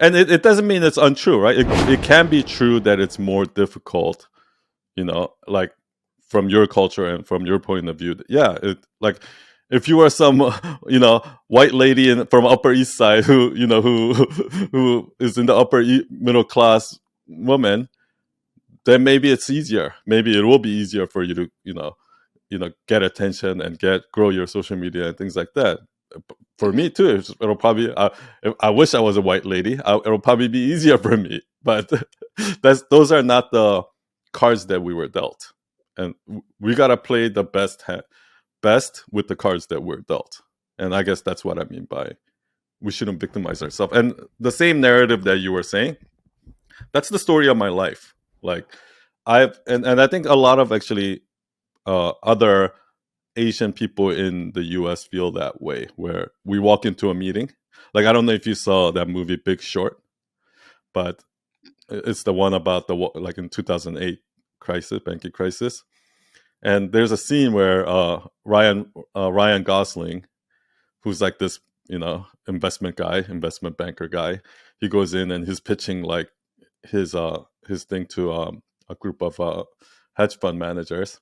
And it doesn't mean it's untrue, right? It can be true that it's more difficult, like from your culture and from your point of view. Yeah, like if you are some white lady from Upper East Side who who is in the middle class woman, then maybe it's easier. Maybe it will be easier for you to get attention and grow your social media and things like that. For Mm-hmm. me too, it'll probably. I wish I was a white lady. It'll probably be easier for me, but those are not the cards that we were dealt, and we gotta play the best with the cards that we're dealt. And I guess that's what I mean by we shouldn't victimize ourselves. And the same narrative that you were saying, that's the story of my life. Like and I think a lot of actually other Asian people in the US feel that way, where we walk into a meeting. Like, I don't know if you saw that movie Big Short, but it's the one about like in 2008 banking crisis. And there's a scene where Ryan Gosling, who's like this, investment banker guy, he goes in and he's pitching like his thing to a group of hedge fund managers,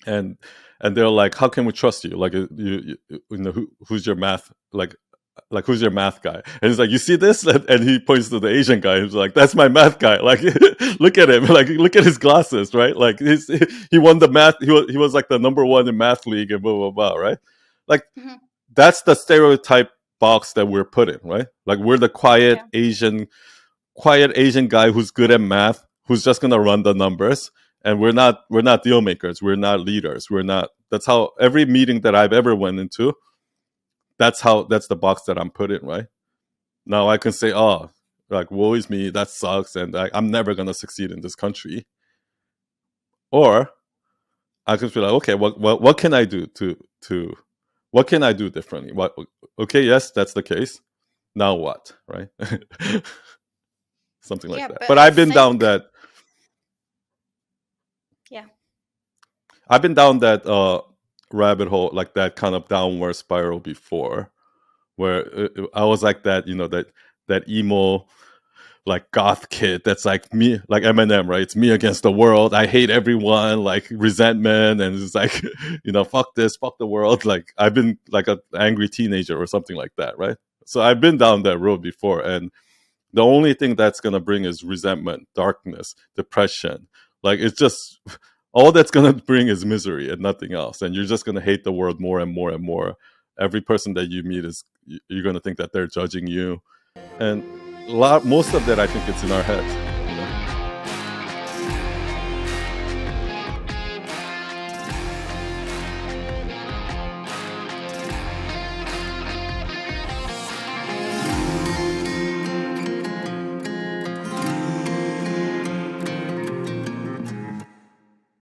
and they're like, how can we trust you, like who's your math, like who's your math guy? And he's like, you see this? And he points to the Asian guy. He's like, that's my math guy. Like, look at him. Like, look at his glasses, right? Like, he won the math. He was like the number one in math league and blah blah blah, right? Like, Mm-hmm. that's the stereotype box that we're put in, right? Like, we're the quiet Asian guy who's good at math, who's just gonna run the numbers. And we're not deal makers. We're not leaders. We're not. That's how every meeting that I've ever went into, that's the box that I'm put in, right? Now I can say, oh, like, woe is me, that sucks, and I'm never gonna succeed in this country. Or I can feel like, okay, what can I do to what can I do differently? What Okay, yes, that's the case. Now what, right? Something like Yeah, that. but But I I've been down think, that yeah. I've been down that rabbit hole, like that kind of downward spiral before, where I was like that, that emo, like goth kid that's like me, like Eminem, right? It's me against the world. I hate everyone, like resentment, and it's like, fuck this, fuck the world. Like, I've been like an angry teenager or something like that, right? So I've been down that road before, and the only thing that's gonna bring is resentment, darkness, depression. Like, it's just all that's gonna bring is misery and nothing else. And you're just gonna hate the world more and more and more. Every person that you meet you're gonna think that they're judging you, and most of that, I think it's in our heads.